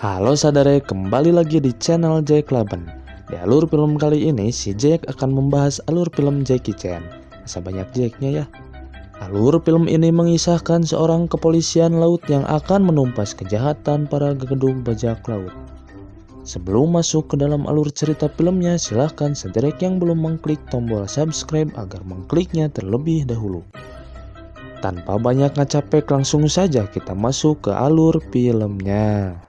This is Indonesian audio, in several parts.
Halo sadare, kembali lagi di channel Jack Laban. Di alur film kali ini, si Jack akan membahas alur film Jackie Chan. Masa banyak Jacknya ya? Alur film ini mengisahkan seorang kepolisian laut yang akan menumpas kejahatan para gegedug bajak laut. Sebelum masuk ke dalam alur cerita filmnya, silahkan sadarek yang belum mengklik tombol subscribe agar mengkliknya terlebih dahulu. Tanpa banyak ngacapek, langsung saja kita masuk ke alur filmnya.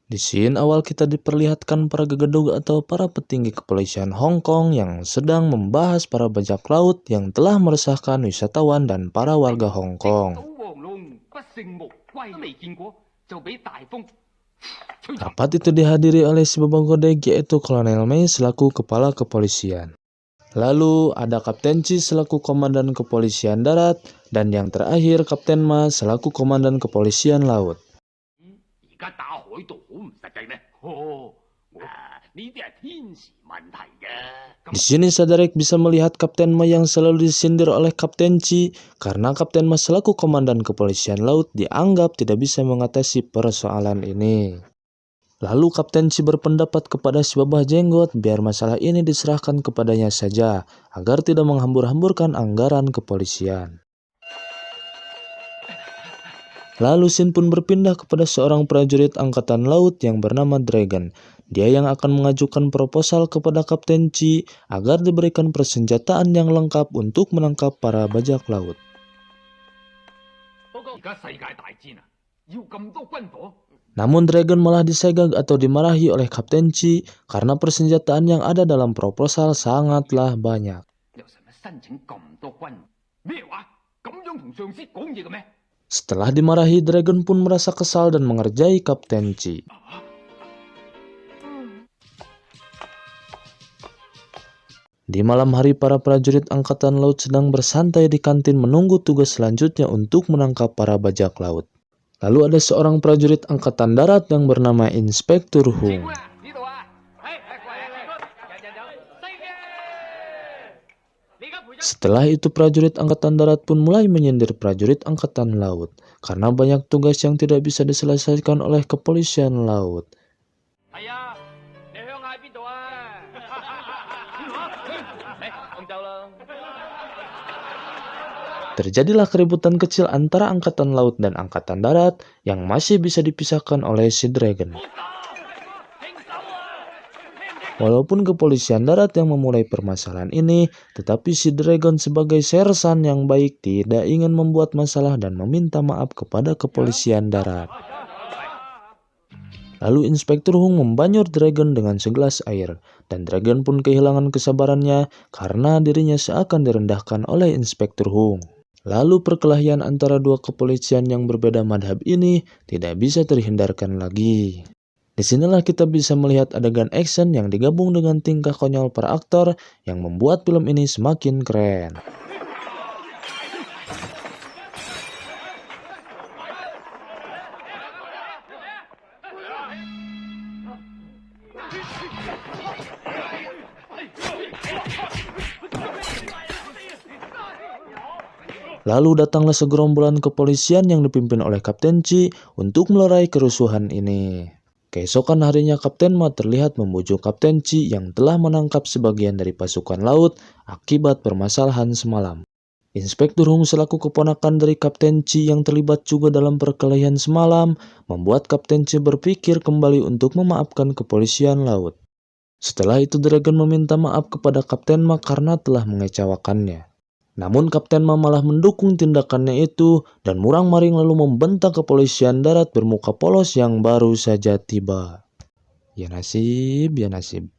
Di scene awal kita diperlihatkan para gegedug atau para petinggi kepolisian Hong Kong yang sedang membahas para bajak laut yang telah meresahkan wisatawan dan para warga Hong Kong. Rapat itu dihadiri oleh si Babang Godeg, yaitu Kolonel Mei selaku kepala kepolisian. Lalu ada Kapten Chi selaku komandan kepolisian darat, dan yang terakhir Kapten Ma selaku komandan kepolisian laut. Di sini sadarek bisa melihat Kapten Ma yang selalu disindir oleh Kapten Chi karena Kapten Ma selaku komandan kepolisian laut dianggap tidak bisa mengatasi persoalan ini. Lalu Kapten Chi berpendapat kepada si Babah Jenggot biar masalah ini diserahkan kepadanya saja agar tidak menghambur-hamburkan anggaran kepolisian. Lalu Sin pun berpindah kepada seorang prajurit angkatan laut yang bernama Dragon. Dia yang akan mengajukan proposal kepada Kapten Chi agar diberikan persenjataan yang lengkap untuk menangkap para bajak laut. Namun Dragon malah disegak atau dimarahi oleh Kapten Chi karena persenjataan yang ada dalam proposal sangatlah banyak. Setelah dimarahi, Dragon pun merasa kesal dan mengerjai Kapten Chi. Di malam hari, para prajurit angkatan laut sedang bersantai di kantin menunggu tugas selanjutnya untuk menangkap para bajak laut. Lalu ada seorang prajurit angkatan darat yang bernama Inspektur Hung. Setelah itu prajurit angkatan darat pun mulai menyindir prajurit angkatan laut karena banyak tugas yang tidak bisa diselesaikan oleh kepolisian laut. Terjadilah keributan kecil antara angkatan laut dan angkatan darat yang masih bisa dipisahkan oleh si Dragon. Walaupun kepolisian darat yang memulai permasalahan ini, tetapi si Dragon sebagai sersan yang baik tidak ingin membuat masalah dan meminta maaf kepada kepolisian darat. Lalu Inspektur Hung membanyur Dragon dengan segelas air, dan Dragon pun kehilangan kesabarannya karena dirinya seakan direndahkan oleh Inspektur Hung. Lalu perkelahian antara dua kepolisian yang berbeda madhab ini tidak bisa terhindarkan lagi. Disinilah kita bisa melihat adegan action yang digabung dengan tingkah konyol para aktor yang membuat film ini semakin keren. Lalu datanglah segerombolan kepolisian yang dipimpin oleh Kapten Chi untuk melerai kerusuhan ini. Keesokan harinya Kapten Ma terlihat membujuk Kapten Chi yang telah menangkap sebagian dari pasukan laut akibat permasalahan semalam. Inspektur Hung selaku keponakan dari Kapten Chi yang terlibat juga dalam perkelahian semalam membuat Kapten Chi berpikir kembali untuk memaafkan kepolisian laut. Setelah itu Dragon meminta maaf kepada Kapten Ma karena telah mengecewakannya. Namun Kapten Ma malah mendukung tindakannya itu dan murang-maring lalu membentak kepolisian darat bermuka polos yang baru saja tiba. Ya nasib, ya nasib.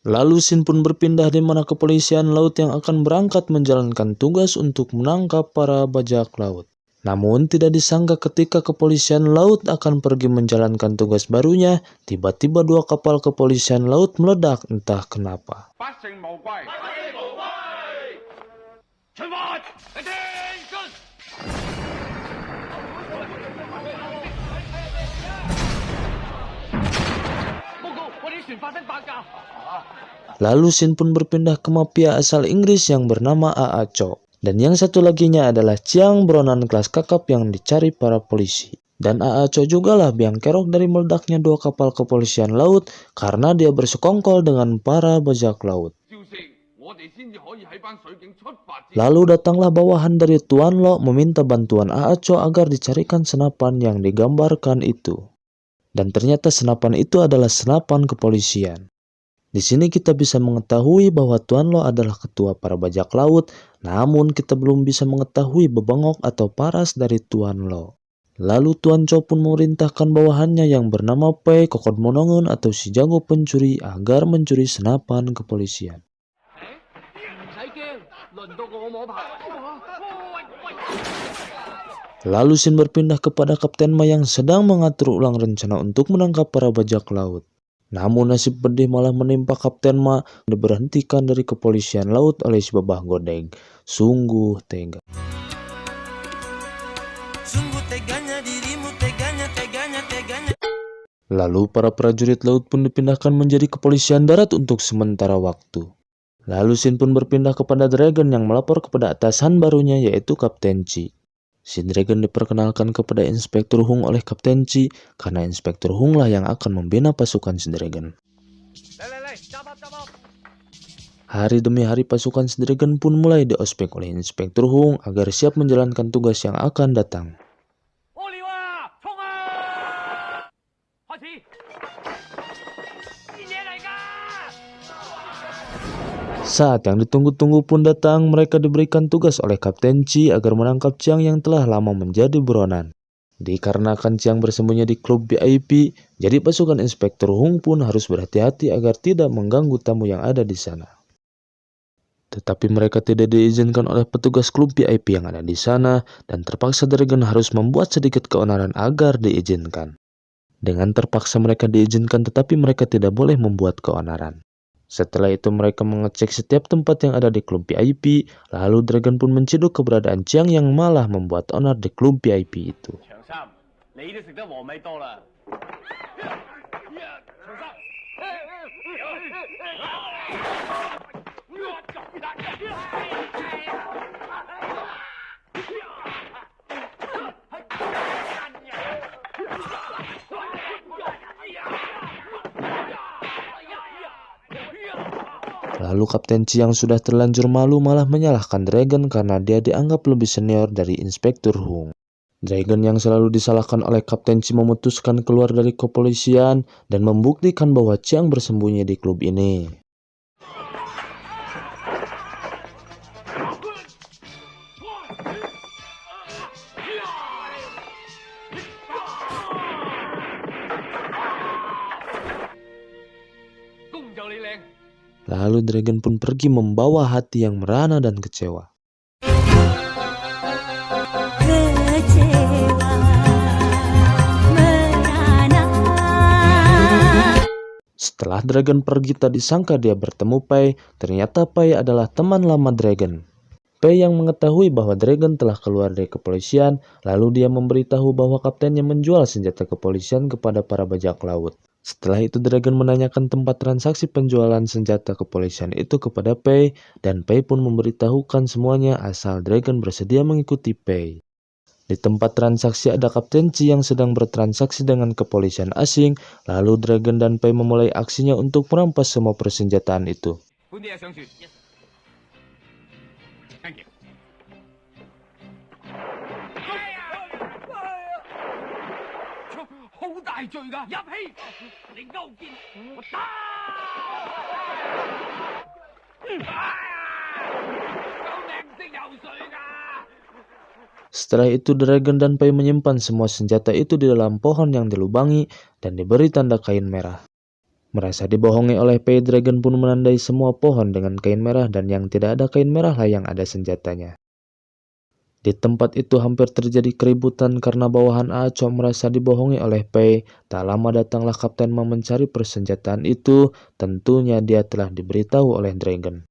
Lalu Sin pun berpindah di mana kepolisian laut yang akan berangkat menjalankan tugas untuk menangkap para bajak laut. Namun tidak disangka ketika kepolisian laut akan pergi menjalankan tugas barunya, tiba-tiba dua kapal kepolisian laut meledak entah kenapa. Lalu Shin pun berpindah ke mafia asal Inggris yang bernama A.A. Cho. Dan yang satu laginya adalah Chiang, buronan kelas kakap yang dicari para polisi. Dan A.A. Cho juga lah biang kerok dari meledaknya 2 kapal kepolisian laut karena dia bersekongkol dengan para bajak laut. Lalu datanglah bawahan dari Tuan Lo meminta bantuan A.A. Cho agar dicarikan senapan yang digambarkan itu. Dan ternyata senapan itu adalah senapan kepolisian. Di sini kita bisa mengetahui bahwa Tuan Lo adalah ketua para bajak laut, namun kita belum bisa mengetahui bebengok atau paras dari Tuan Lo. Lalu Tuan Cho pun memerintahkan bawahannya yang bernama Pei Kokot Monongun atau si jago pencuri agar mencuri senapan kepolisian. Lalu Shin berpindah kepada Kapten Ma yang sedang mengatur ulang rencana untuk menangkap para bajak laut. Namun nasib pedih malah menimpa Kapten Ma, diberhentikan dari kepolisian laut oleh si Babah Godeng. Sungguh tega. Lalu para prajurit laut pun dipindahkan menjadi kepolisian darat untuk sementara waktu. Lalu Shin pun berpindah kepada Dragon yang melapor kepada atasan barunya yaitu Kapten Chi. Si Dragon diperkenalkan kepada Inspektur Hung oleh Kapten Chi karena Inspektur Hung lah yang akan membina pasukan si Dragon. Hari demi hari pasukan si Dragon pun mulai diospek oleh Inspektur Hung agar siap menjalankan tugas yang akan datang. Saat yang ditunggu-tunggu pun datang, mereka diberikan tugas oleh Kapten Chi agar menangkap Chiang yang telah lama menjadi buronan. Dikarenakan Chiang bersembunyi di klub VIP, jadi pasukan Inspektur Hung pun harus berhati-hati agar tidak mengganggu tamu yang ada di sana. Tetapi mereka tidak diizinkan oleh petugas klub VIP yang ada di sana, dan terpaksa Dragon harus membuat sedikit keonaran agar diizinkan. Dengan terpaksa mereka diizinkan, tetapi mereka tidak boleh membuat keonaran. Setelah itu mereka mengecek setiap tempat yang ada di klub VIP, lalu Dragon pun menciduk keberadaan Chiang yang malah membuat onar di klub VIP itu. Lalu Kapten Chi yang sudah terlanjur malu malah menyalahkan Dragon karena dia dianggap lebih senior dari Inspektur Hung. Dragon yang selalu disalahkan oleh Kapten Chi memutuskan keluar dari kepolisian dan membuktikan bahwa Chiang bersembunyi di klub ini. Lalu Dragon pun pergi membawa hati yang merana dan kecewa. Setelah Dragon pergi tadi sangka dia bertemu Pei, ternyata Pei adalah teman lama Dragon. Pei yang mengetahui bahwa Dragon telah keluar dari kepolisian, lalu dia memberitahu bahwa kaptennya menjual senjata kepolisian kepada para bajak laut. Setelah itu Dragon menanyakan tempat transaksi penjualan senjata kepolisian itu kepada Pei, dan Pei pun memberitahukan semuanya asal Dragon bersedia mengikuti Pei. Di tempat transaksi ada Kapten Chi yang sedang bertransaksi dengan kepolisian asing, lalu Dragon dan Pei memulai aksinya untuk merampas semua persenjataan itu. Setelah itu Dragon dan Pei menyimpan semua senjata itu di dalam pohon yang dilubangi dan diberi tanda kain merah. Merasa dibohongi oleh Pei, Dragon pun menandai semua pohon dengan kain merah dan yang tidak ada kain merah lah yang ada senjatanya. Di tempat itu hampir terjadi keributan karena bawahan A.A. Cho merasa dibohongi oleh Pei. Tak lama datanglah Kapten Ma mencari persenjataan itu, tentunya dia telah diberitahu oleh Dragon.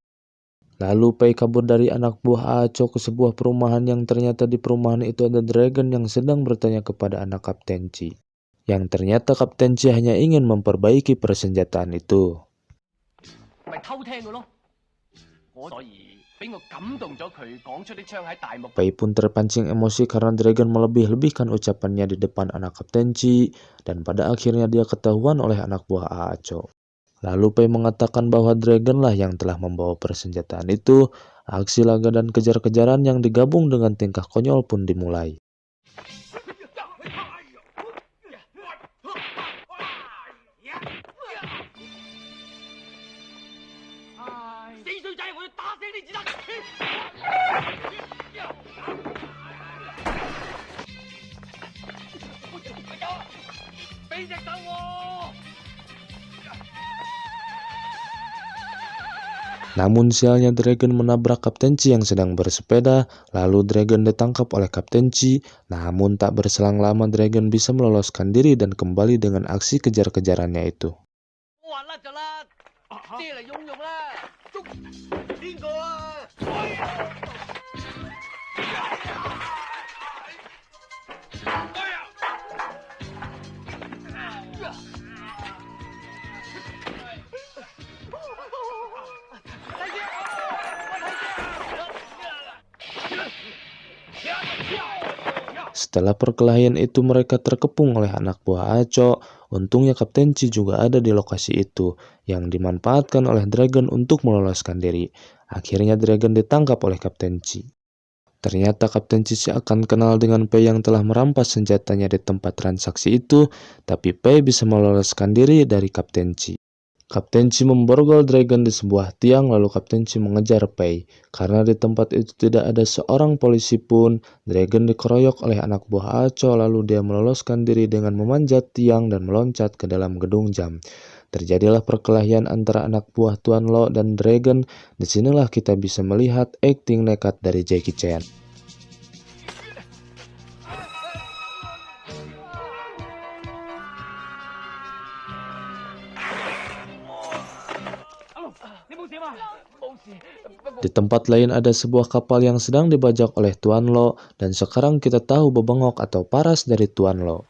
Lalu Pei kabur dari anak buah A.A. Cho ke sebuah perumahan yang ternyata di perumahan itu ada Dragon yang sedang bertanya kepada anak Kapten Chi. yang ternyata Kapten Chi hanya ingin memperbaiki persenjataan itu. Pei pun terpancing emosi karena Dragon melebih-lebihkan ucapannya di depan anak Kapten Chi, dan pada akhirnya dia ketahuan oleh anak buah Aacho. Lalu Pei mengatakan bahwa Dragon lah yang telah membawa persenjataan itu. Aksi laga dan kejar-kejaran yang digabung dengan tingkah konyol pun dimulai. Namun sialnya Dragon menabrak Kapten Chi yang sedang bersepeda, lalu Dragon ditangkap oleh Kapten Chi. Namun tak berselang lama Dragon bisa meloloskan diri dan kembali dengan aksi kejar-kejarannya itu. Setelah perkelahian itu mereka terkepung oleh anak buah Aacho. Untungnya Kapten Chi juga ada di lokasi itu, yang dimanfaatkan oleh Dragon untuk meloloskan diri. Akhirnya Dragon ditangkap oleh Kapten Chi. Ternyata Kapten Chi akan kenal dengan Pei yang telah merampas senjatanya di tempat transaksi itu, tapi Pei bisa meloloskan diri dari Kapten Chi. Kapten Chi memborgol Dragon di sebuah tiang, lalu Kapten Chi mengejar Pei. Karena di tempat itu tidak ada seorang polisi pun, Dragon dikeroyok oleh anak buah Aacho, lalu dia meloloskan diri dengan memanjat tiang dan meloncat ke dalam gedung jam. Terjadilah perkelahian antara anak buah Tuan Lo dan Dragon. Disinilah kita bisa melihat akting nekat dari Jackie Chan. Di tempat lain ada sebuah kapal yang sedang dibajak oleh Tuan Lo, dan sekarang kita tahu bebengok atau paras dari Tuan Lo.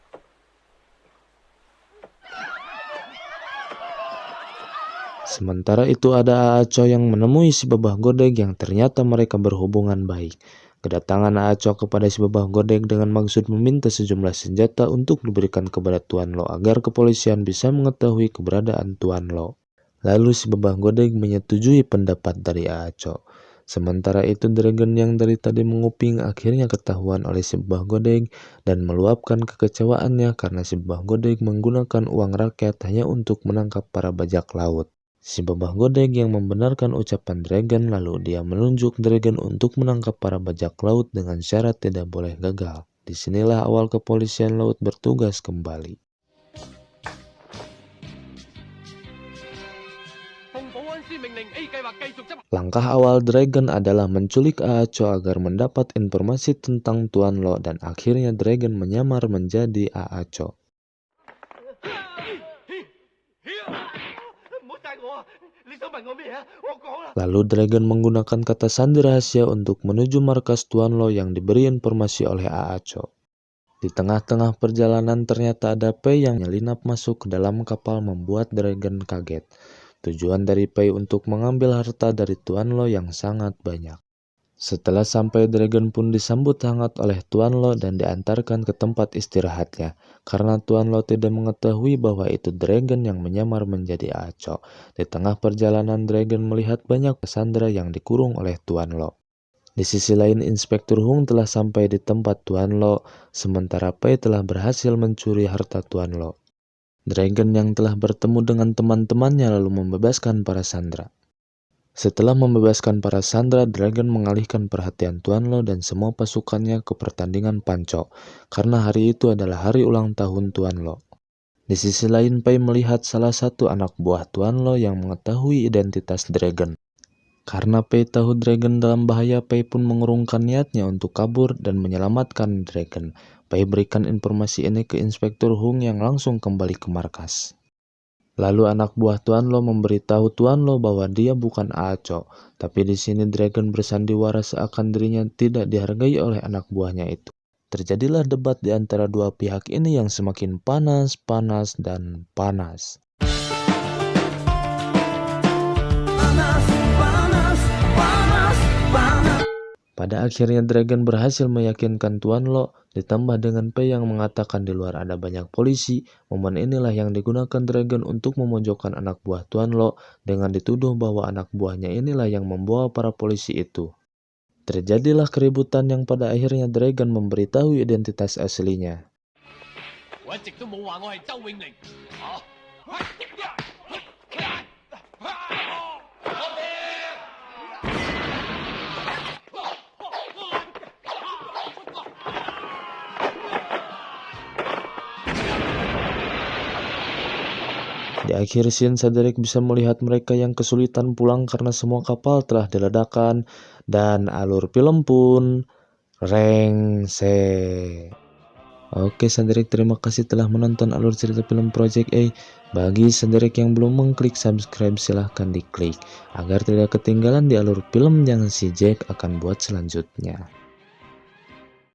Sementara itu ada Aacho yang menemui si Babah Godeg yang ternyata mereka berhubungan baik. Kedatangan Aacho kepada si Babah Godeg dengan maksud meminta sejumlah senjata untuk diberikan kepada Tuan Lo agar kepolisian bisa mengetahui keberadaan Tuan Lo. Lalu si Babah Godeg menyetujui pendapat dari Aacho. Sementara itu Dragon yang dari tadi menguping akhirnya ketahuan oleh si Babah Godeg dan meluapkan kekecewaannya karena si Babah Godeg menggunakan uang rakyat hanya untuk menangkap para bajak laut. Si Babah Godeg yang membenarkan ucapan Dragon, lalu dia menunjuk Dragon untuk menangkap para bajak laut dengan syarat tidak boleh gagal. Disinilah awal kepolisian laut bertugas kembali. Langkah awal Dragon adalah menculik Aacho agar mendapat informasi tentang Tuan Lo, dan akhirnya Dragon menyamar menjadi Aacho. Lalu Dragon menggunakan kata sandi rahasia untuk menuju markas Tuan Lo yang diberi informasi oleh Aacho. Di tengah-tengah perjalanan ternyata ada Pei yang menyelinap masuk ke dalam kapal membuat Dragon kaget. Tujuan dari Pei untuk mengambil harta dari Tuan Lo yang sangat banyak. Setelah sampai, Dragon pun disambut hangat oleh Tuan Lo dan diantarkan ke tempat istirahatnya. Karena Tuan Lo tidak mengetahui bahwa itu Dragon yang menyamar menjadi Aacho. Di tengah perjalanan Dragon melihat banyak pesandera yang dikurung oleh Tuan Lo. Di sisi lain Inspektur Hung telah sampai di tempat Tuan Lo, sementara Pei telah berhasil mencuri harta Tuan Lo. Dragon yang telah bertemu dengan teman-temannya lalu membebaskan para sandera. Setelah membebaskan para sandera, Dragon mengalihkan perhatian Tuan Lo dan semua pasukannya ke pertandingan panco, karena hari itu adalah hari ulang tahun Tuan Lo. Di sisi lain Pei melihat salah satu anak buah Tuan Lo yang mengetahui identitas Dragon. Karena Pei tahu Dragon dalam bahaya, Pei pun mengurungkan niatnya untuk kabur dan menyelamatkan Dragon. Pei berikan informasi ini ke Inspektur Hung yang langsung kembali ke markas. Lalu anak buah Tuan Lo memberitahu Tuan Lo bahwa dia bukan Aacho, tapi di sini Dragon bersandiwara seakan dirinya tidak dihargai oleh anak buahnya itu. terjadilah debat di antara dua pihak ini yang semakin panas, dan panas. Pada akhirnya Dragon berhasil meyakinkan Tuan Lo, ditambah dengan Pei yang mengatakan di luar ada banyak polisi. Momen inilah yang digunakan Dragon untuk memojokkan anak buah Tuan Lo dengan dituduh bahwa anak buahnya inilah yang membawa para polisi itu. Terjadilah keributan yang pada akhirnya Dragon memberitahu identitas aslinya. Di akhir scene, Cedric bisa melihat mereka yang kesulitan pulang karena semua kapal telah diledakkan dan alur film pun rengse. Oke Cedric, terima kasih telah menonton alur cerita film Project A. Bagi Cedric yang belum mengklik subscribe, silahkan diklik agar tidak ketinggalan di alur film yang si Jack akan buat selanjutnya.